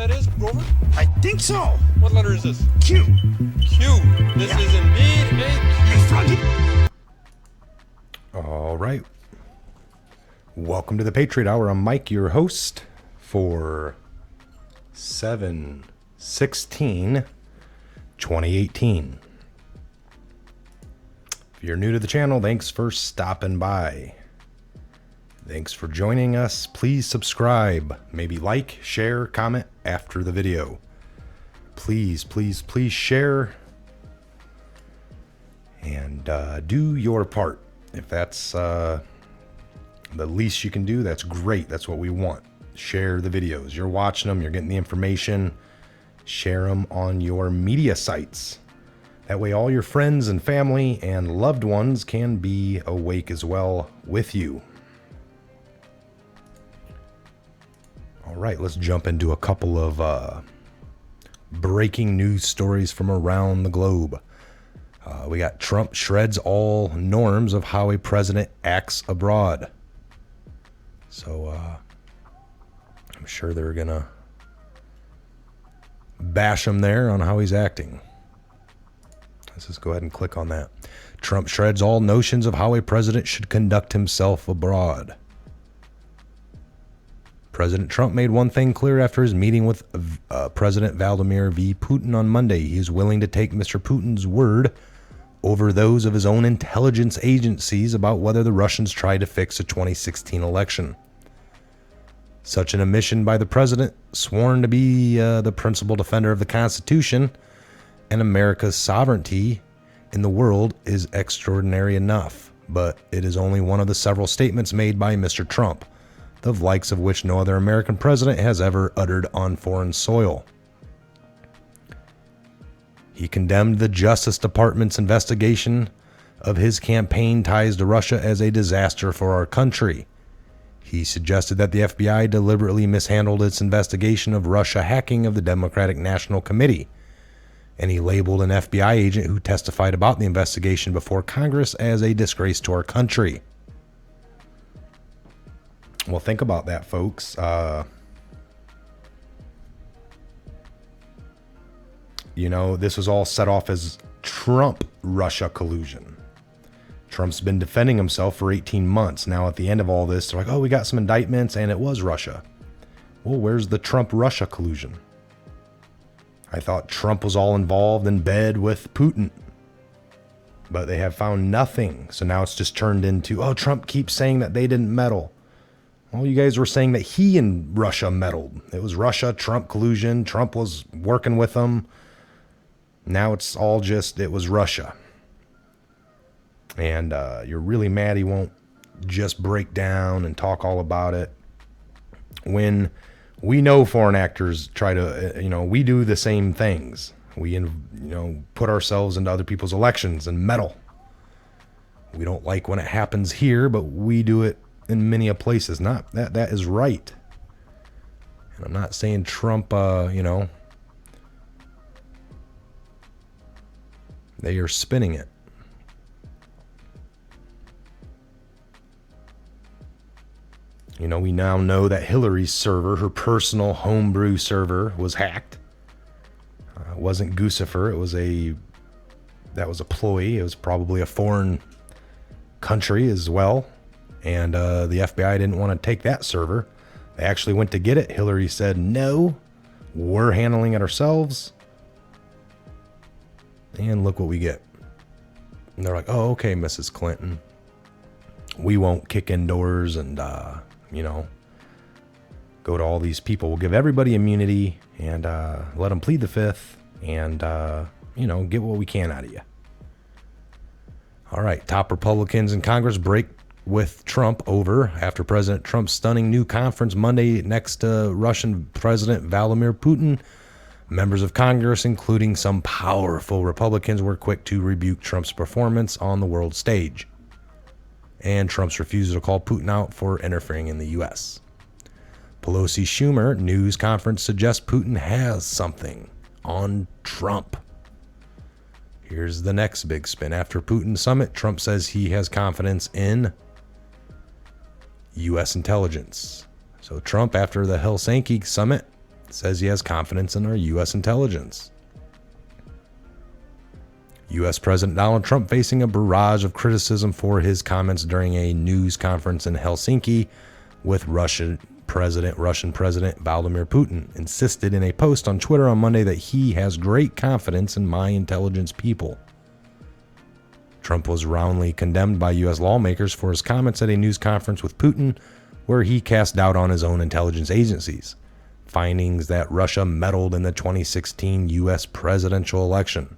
that is, Grover? I think so. What letter is this? Q. Q. This is indeed a Q. All right. Welcome to the Patriot Hour. I'm Mike, your host for 7/16/2018. If you're new to the channel, thanks for stopping by. Thanks for joining us. Please subscribe. Maybe like, share, comment after the video. Please, please, please share and do your part. If that's the least you can do, that's great. That's what we want. Share the videos. You're watching them. You're getting the information. Share them on your media sites. That way all your friends and family and loved ones can be awake as well with you. All right, let's jump into a couple of breaking news stories from around the globe. We got Trump shreds all norms of how a president acts abroad. So I'm sure they're going to bash him there on how he's acting. Let's just go ahead and click on that. Trump shreds all notions of how a president should conduct himself abroad. President Trump made one thing clear after his meeting with President Vladimir V. Putin on Monday. He is willing to take Mr. Putin's word over those of his own intelligence agencies about whether the Russians tried to fix a 2016 election. Such an admission by the president, sworn to be the principal defender of the Constitution and America's sovereignty in the world, is extraordinary enough, but it is only one of the several statements made by Mr. Trump, the likes of which no other American president has ever uttered on foreign soil. He condemned the Justice Department's investigation of his campaign ties to Russia as a disaster for our country. He suggested that the FBI deliberately mishandled its investigation of Russia hacking of the Democratic National Committee, and he labeled an FBI agent who testified about the investigation before Congress as a disgrace to our country. Well, think about that, folks. This was all set off as Trump-Russia collusion. Trump's been defending himself for 18 months. Now, at the end of all this, they're like, oh, we got some indictments, and it was Russia. Well, where's the Trump-Russia collusion? I thought Trump was all involved in bed with Putin. But they have found nothing. So now it's just turned into, oh, Trump keeps saying that they didn't meddle. Well, you guys were saying that he and Russia meddled. It was Russia-Trump collusion. Trump was working with them. Now it's all just, it was Russia. And you're really mad he won't just break down and talk all about it. When we know foreign actors try to, we do the same things. We, put ourselves into other people's elections and meddle. We don't like when it happens here, but we do it in many places. Not that is right. And I'm not saying Trump, they are spinning it. We now know that Hillary's server, her personal homebrew server, was hacked. It wasn't Guccifer. That was a ploy. It was probably a foreign country as well. And the FBI didn't want to take that server. They actually went to get it. Hillary said, no, we're handling it ourselves. And look what we get. And they're like, oh, okay, Mrs. Clinton. We won't kick in doors and, go to all these people. We'll give everybody immunity and let them plead the fifth and, get what we can out of you. All right, top Republicans in Congress break with Trump over after President Trump's stunning new conference Monday next to Russian President Vladimir Putin. Members of Congress, including some powerful Republicans, were quick to rebuke Trump's performance on the world stage and Trump's refusal to call Putin out for interfering in the U.S. Pelosi Schumer news conference suggests Putin has something on Trump. Here's the next big spin. After Putin summit, Trump says he has confidence in U.S. intelligence. So Trump, after the Helsinki summit, says he has confidence in our U.S. intelligence. U.S. President Donald Trump facing a barrage of criticism for his comments during a news conference in Helsinki with Russian President Vladimir Putin, insisted in a post on Twitter on Monday that he has great confidence in my intelligence people. Trump was roundly condemned by U.S. lawmakers for his comments at a news conference with Putin, where he cast doubt on his own intelligence agencies, findings that Russia meddled in the 2016 U.S. presidential election.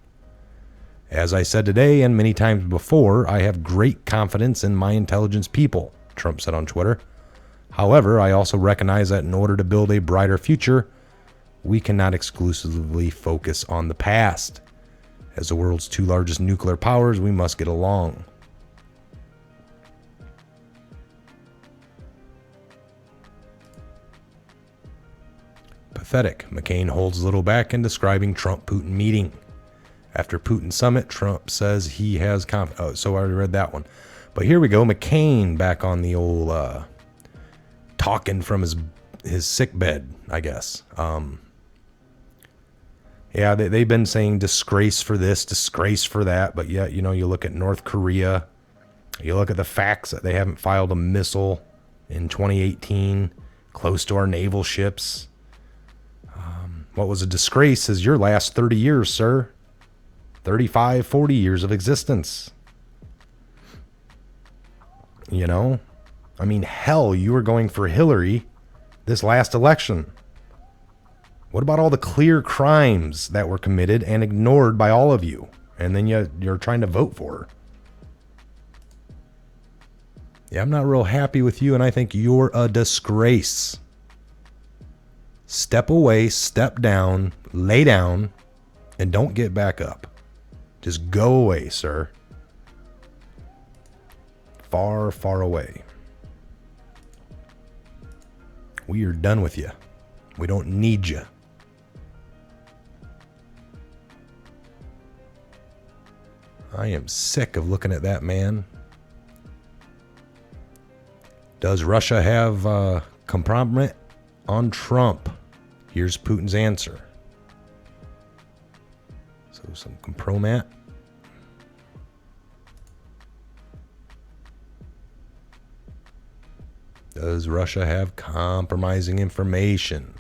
As I said today and many times before, I have great confidence in my intelligence people, Trump said on Twitter. However, I also recognize that in order to build a brighter future, we cannot exclusively focus on the past. As the world's two largest nuclear powers, we must get along. Pathetic. McCain holds little back in describing Trump-Putin meeting. After Putin summit, Trump says he has confidence. Oh, so I already read that one. But here we go. McCain back on the old talking from his sick bed, I guess. Yeah, they've been saying disgrace for this, disgrace for that. But yet, you know, you look at North Korea, you look at the facts that they haven't filed a missile in 2018 close to our naval ships. What was a disgrace is your last 30 years, sir. 35, 40 years of existence. You know? I mean, hell, you were going for Hillary this last election. What about all the clear crimes that were committed and ignored by all of you? And then you're trying to vote for her. Yeah, I'm not real happy with you, and I think you're a disgrace. Step away, step down, lay down, and don't get back up. Just go away, sir. Far, far away. We are done with you. We don't need you. I am sick of looking at that man. Does Russia have compromise on Trump? Here's Putin's answer. So some compromat. Does Russia have compromising information?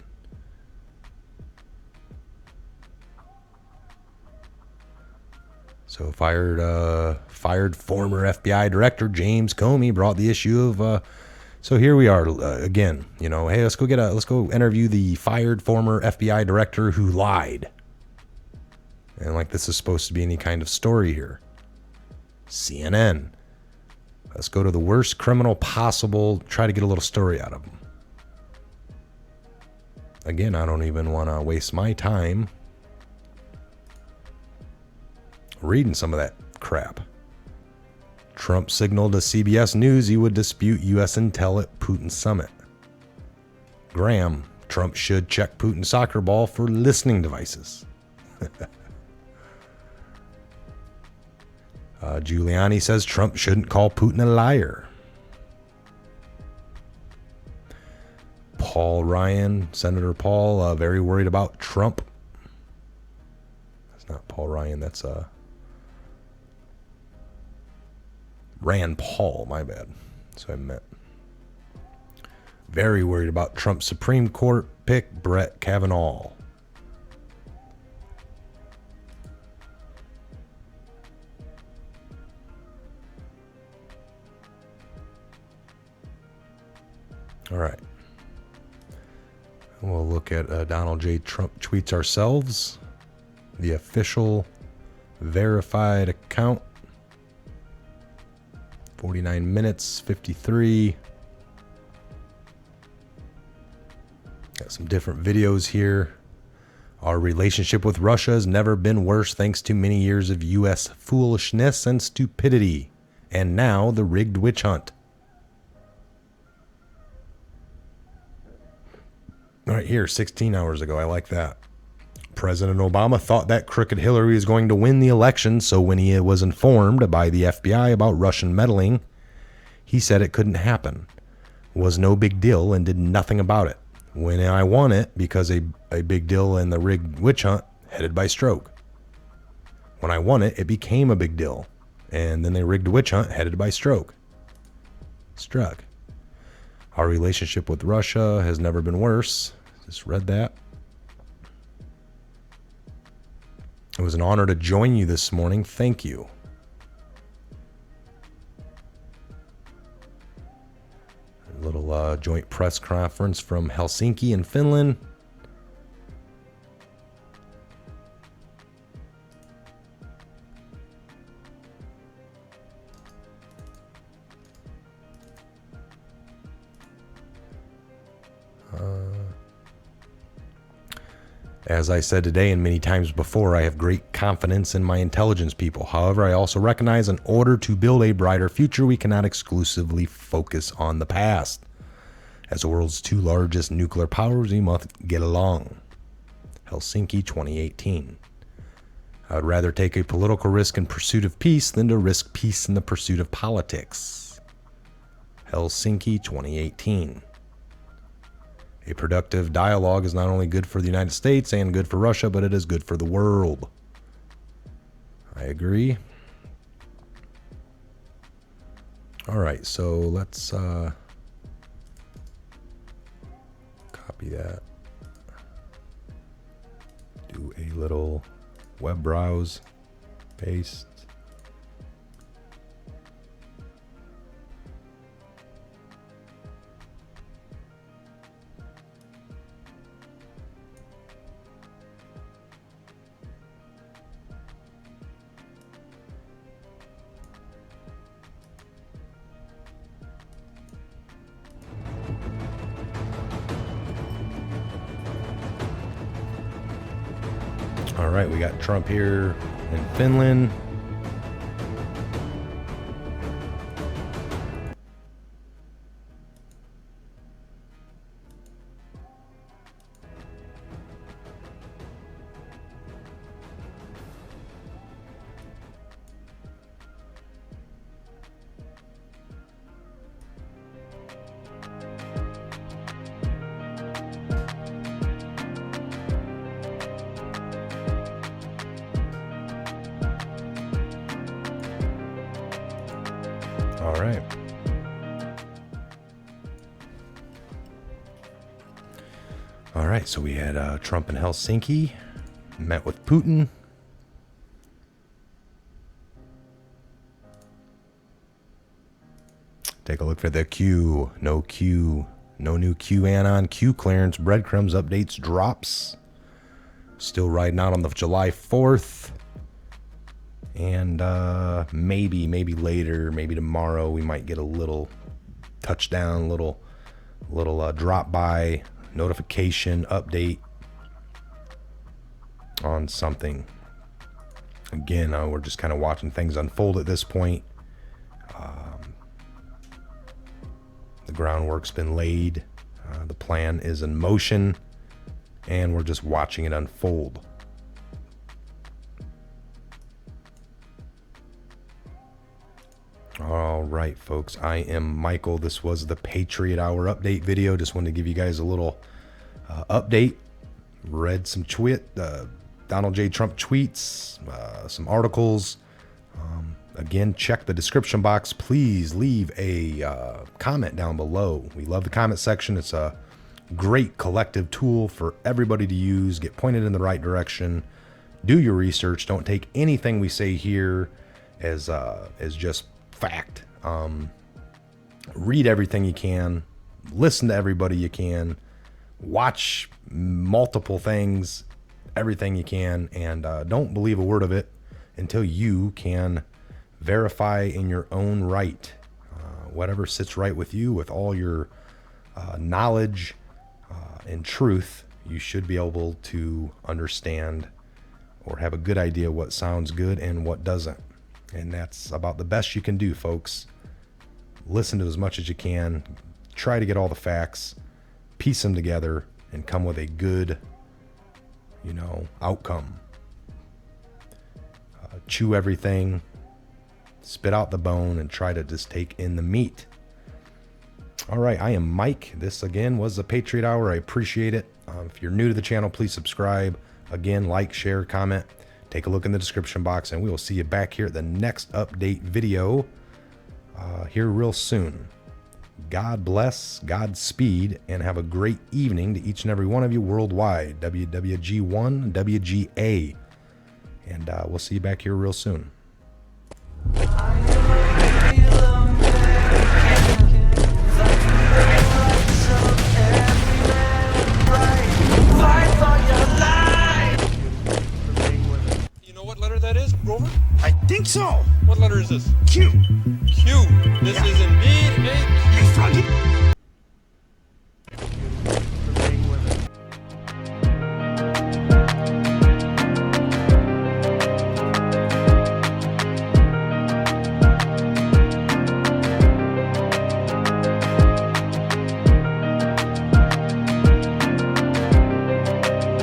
So fired former FBI director James Comey brought the issue of. So here we are again. You know, hey, let's go interview the fired former FBI director who lied. And like this is supposed to be any kind of story here. CNN. Let's go to the worst criminal possible. Try to get a little story out of him. Again, I don't even want to waste my time reading some of that crap. Trump signaled to CBS News he would dispute U.S. intel at Putin summit. Graham, Trump should check Putin's soccer ball for listening devices. Giuliani says Trump shouldn't call Putin a liar. Paul Ryan, Senator Paul, very worried about Trump. That's not Paul Ryan, that's Rand Paul, my bad. So I meant. Very worried about Trump's Supreme Court pick, Brett Kavanaugh. All right. We'll look at Donald J. Trump tweets ourselves. The official verified account. 49 minutes, 53. Got some different videos here. Our relationship with Russia has never been worse thanks to many years of U.S. foolishness and stupidity. And now the rigged witch hunt. All right, here, 16 hours ago. I like that. President Obama thought that crooked Hillary was going to win the election, so when he was informed by the FBI about Russian meddling, he said it couldn't happen, was no big deal, and did nothing about it. when I won it because a big deal in the rigged witch hunt headed by Stroke. When I won it, it became a big deal. And then they rigged a witch hunt headed by Stroke. Struck. Our relationship with Russia has never been worse. Just read that. It was an honor to join you this morning. Thank you. A little joint press conference from Helsinki in Finland. As I said today and many times before, I have great confidence in my intelligence people. However, I also recognize in order to build a brighter future, we cannot exclusively focus on the past. As the world's two largest nuclear powers, we must get along. Helsinki 2018. I would rather take a political risk in pursuit of peace than to risk peace in the pursuit of politics. Helsinki 2018. A productive dialogue is not only good for the United States and good for Russia, but it is good for the world. I agree. All right, so let's copy that. Do a little web browse, paste. All right, we got Trump here in Finland. All right. All right, so we had Trump in Helsinki, met with Putin. Take a look for the Q. No new QAnon Q clearance, breadcrumbs, updates, drops. Still riding out on the July 4th. And maybe later, maybe tomorrow, we might get a little touchdown, little drop by notification update on something. Again, we're just kind of watching things unfold at this point. The groundwork's been laid. The plan is in motion, and we're just watching it unfold. All right, folks, I am Michael. This was the Patriot Hour update video. Just wanted to give you guys a little update. Read some Donald J. Trump tweets, some articles. Again, check the description box. Please leave a comment down below. We love the comment section. It's a great collective tool for everybody to use. Get pointed in the right direction. Do your research. Don't take anything we say here as just fact. Read everything you can. Listen to everybody you can. Watch multiple things, everything you can, and don't believe a word of it until you can verify in your own right. Whatever sits right with you, with all your knowledge and truth, you should be able to understand or have a good idea what sounds good and what doesn't. And that's about the best you can do, folks. Listen to as much as you can. Try to get all the facts, piece them together, and come with a good, outcome. Chew everything, spit out the bone, and try to just take in the meat. All right, I am Mike. This again was the Patriot Hour. I appreciate it. If you're new to the channel, please subscribe. Again, like, share, comment. Take a look in the description box, and we will see you back here at the next update video here real soon. God bless, Godspeed, and have a great evening to each and every one of you worldwide. WWG1, WGA. And we'll see you back here real soon. You know what letter that is, Grover? I think so. What letter is this? Q. Q. This is indeed a Q. Froggy.